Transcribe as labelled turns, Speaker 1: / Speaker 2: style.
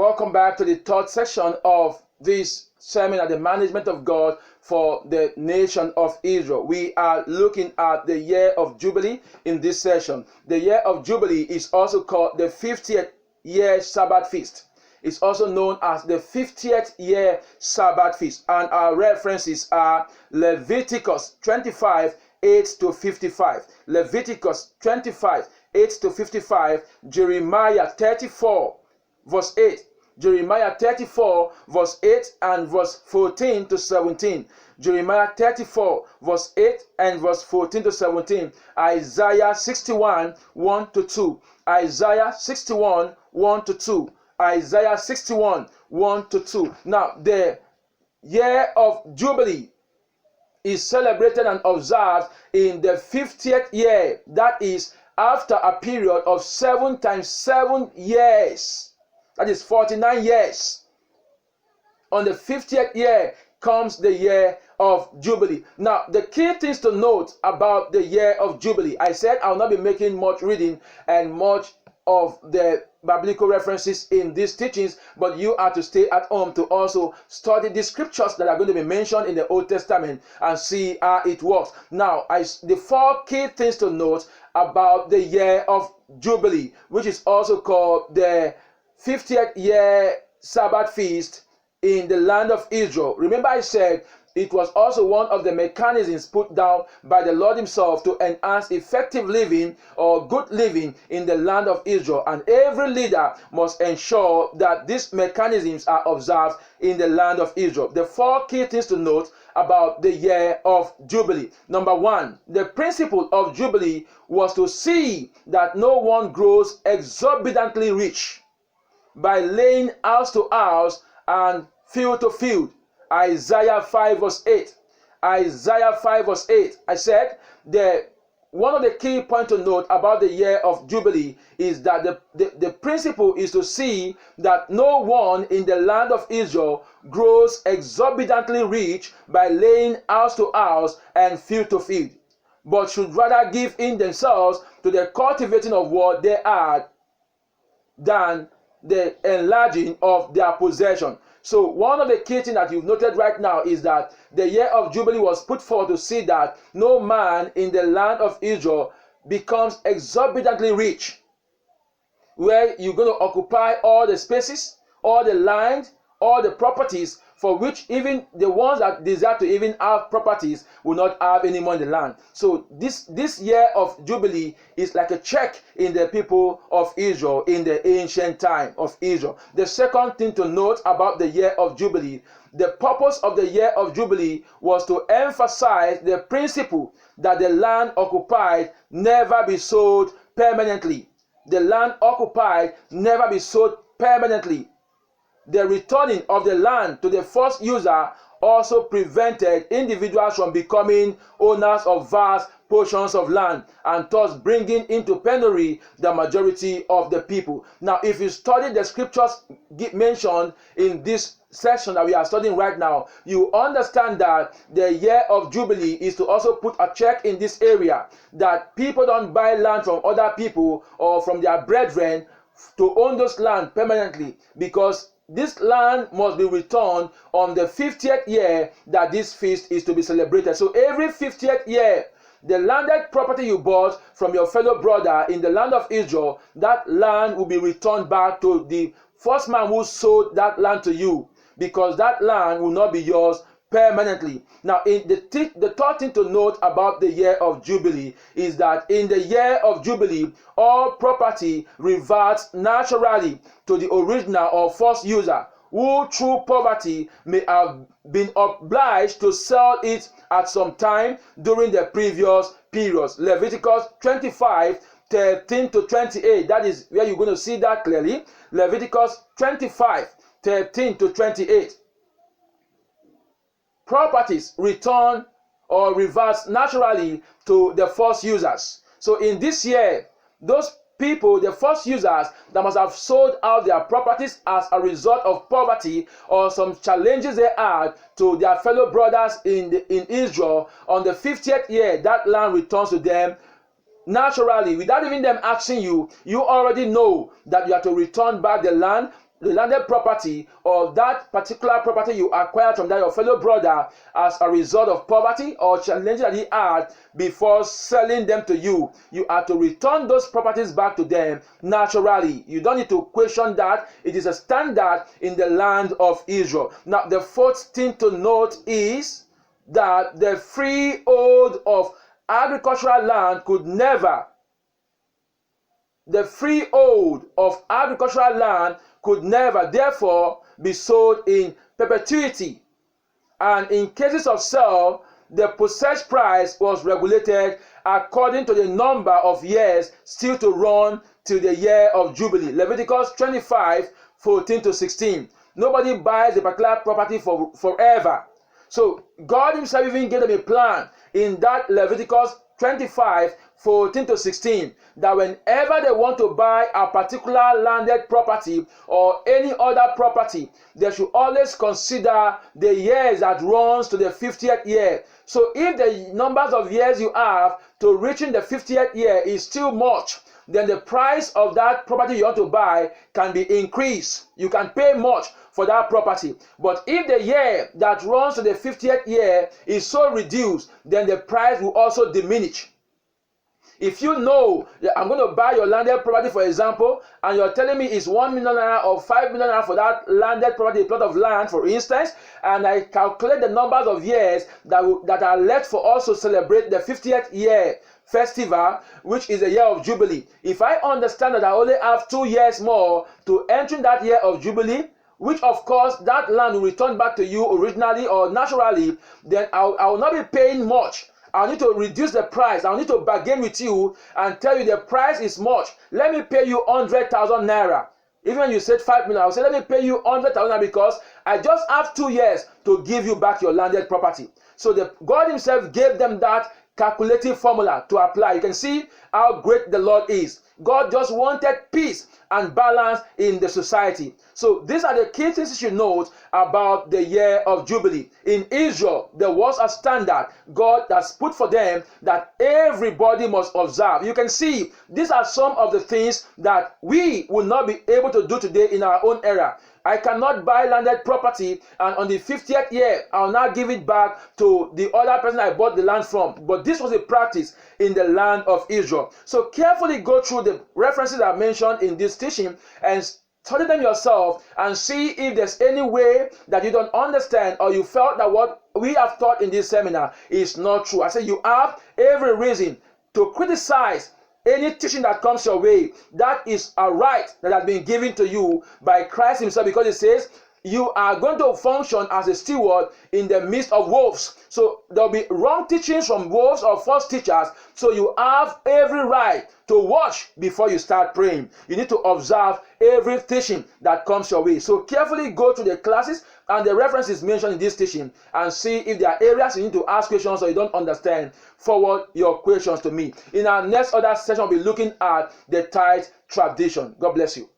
Speaker 1: Welcome back to the third section of this seminar, the management of God for the nation of Israel. We are looking at the year of Jubilee in this session. The year of Jubilee is also called the 50th year Sabbath feast. It's also known as the 50th year Sabbath feast. And our references are Leviticus 25, 8 to 55. Leviticus 25, 8 to 55. Jeremiah 34, verse 8. Jeremiah 34, verse 8 and verse 14 to 17. Jeremiah 34, verse 8 and verse 14 to 17. Isaiah 61, 1 to 2. Isaiah 61, 1 to 2. Isaiah 61, 1 to 2. Now, the year of Jubilee is celebrated and observed in the 50th year. That is after a period of 7 times 7 years. That is 49 years. On the 50th year comes the year of Jubilee. Now, the key things to note about the year of Jubilee. I said I will not be making much reading and much of the biblical references in these teachings, but you are to stay at home to also study the scriptures that are going to be mentioned in the Old Testament and see how it works. Now, the 4 key things to note about the year of Jubilee, which is also called the 50th year Sabbath feast in the land of Israel. Remember, I said it was also one of the mechanisms put down by the Lord himself to enhance effective living or good living in the land of Israel. And every leader must ensure that these mechanisms are observed in the land of Israel. The 4 key things to note about the year of Jubilee. Number 1, the principle of Jubilee was to see that no one grows exorbitantly rich by laying house to house and field to field. Isaiah 5 verse 8. Isaiah 5 verse 8. I said one of the key points to note about the year of Jubilee is that the principle is to see that no one in the land of Israel grows exorbitantly rich by laying house to house and field to field, but should rather give in themselves to the cultivating of what they are than the enlarging of their possession. So one of the key things that you've noted right now is that the year of Jubilee was put forward to see that no man in the land of Israel becomes exorbitantly rich, where you're going to occupy all the spaces, all the land, all the properties, for which even the ones that desire to even have properties will not have any more in the land. So this year of Jubilee is like a check in the people of Israel in the ancient time of Israel. The second thing to note about the year of Jubilee, the purpose of the year of Jubilee was to emphasize the principle that the land occupied never be sold permanently. The land occupied never be sold permanently. The returning of the land to the first user also prevented individuals from becoming owners of vast portions of land and thus bringing into penury the majority of the people. Now, if you study the scriptures mentioned in this section that we are studying right now, you understand that the year of Jubilee is to also put a check in this area, that people don't buy land from other people or from their brethren to own those land permanently, because this land must be returned on the 50th year that this feast is to be celebrated. So every 50th year, the landed property you bought from your fellow brother in the land of Israel, that land will be returned back to the first man who sold that land to you, because that land will not be yours permanently. Now, in the third thing to note about the year of Jubilee is that in the year of Jubilee, all property reverts naturally to the original or first user, who through poverty may have been obliged to sell it at some time during the previous periods. Leviticus 25, 13 to 28. That is where you're going to see that clearly. Leviticus 25, 13 to 28. Properties return or reverse naturally to the first users. So in this year, those people, the first users that must have sold out their properties as a result of poverty or some challenges they had to their fellow brothers in Israel, on the 50th year, that land returns to them naturally, without even them asking you. You already know that you have to return back the land the landed property or that particular property you acquired from that your fellow brother as a result of poverty or challenges that he had before selling them to you, you are to return those properties back to them naturally. You don't need to question that. It is a standard in the land of Israel. Now, the fourth thing to note is that the freehold of agricultural land could never therefore be sold in perpetuity, and in cases of sale the purchase price was regulated according to the number of years still to run till the year of Jubilee. Leviticus 25:14-16. Nobody buys a particular property for forever. So God himself even gave them a plan in that Leviticus 25:14-16, that whenever they want to buy a particular landed property or any other property, they should always consider the years that runs to the 50th year. So if the numbers of years you have to reaching the 50th year is still much, then the price of that property you want to buy can be increased. You can pay much for that property. But if the year that runs to the 50th year is so reduced, then the price will also diminish. If you know that I'm going to buy your landed property, for example, and you're telling me it's 1 million naira or 5 million naira for that landed property, a plot of land, for instance, and I calculate the numbers of years that are left for us to celebrate the 50th year festival, which is a year of Jubilee. If I understand that I only have 2 years more to enter that year of Jubilee, which of course that land will return back to you originally or naturally, then I will not be paying much. I'll need to reduce the price. I'll need to bargain with you and tell you the price is much. Let me pay you 100,000 naira. Even when you said 5 million, I'll say let me pay you 100,000 naira because I just have 2 years to give you back your landed property. So God himself gave them that calculative formula to apply. You can see how great the Lord is. God just wanted peace and balance in the society. So these are the key things you should note about the year of Jubilee. In Israel, there was a standard God has put for them that everybody must observe. You can see these are some of the things that we will not be able to do today in our own era. I cannot buy landed property and on the 50th year I'll now give it back to the other person I bought the land from. But this was a practice in the land of Israel. So carefully go through the references I mentioned in this teaching and study them yourself and see if there's any way that you don't understand or you felt that what we have taught in this seminar is not true. I say you have every reason to criticize any teaching that comes your way. That is a right that has been given to you by Christ himself, because it says you are going to function as a steward in the midst of wolves. So there will be wrong teachings from wolves or false teachers. So you have every right to watch before you start praying. You need to observe every teaching that comes your way. So carefully go through the classes and the references mentioned in this teaching and see if there are areas you need to ask questions or you don't understand. Forward your questions to me. In our next other session, we'll be looking at the tithe tradition. God bless you.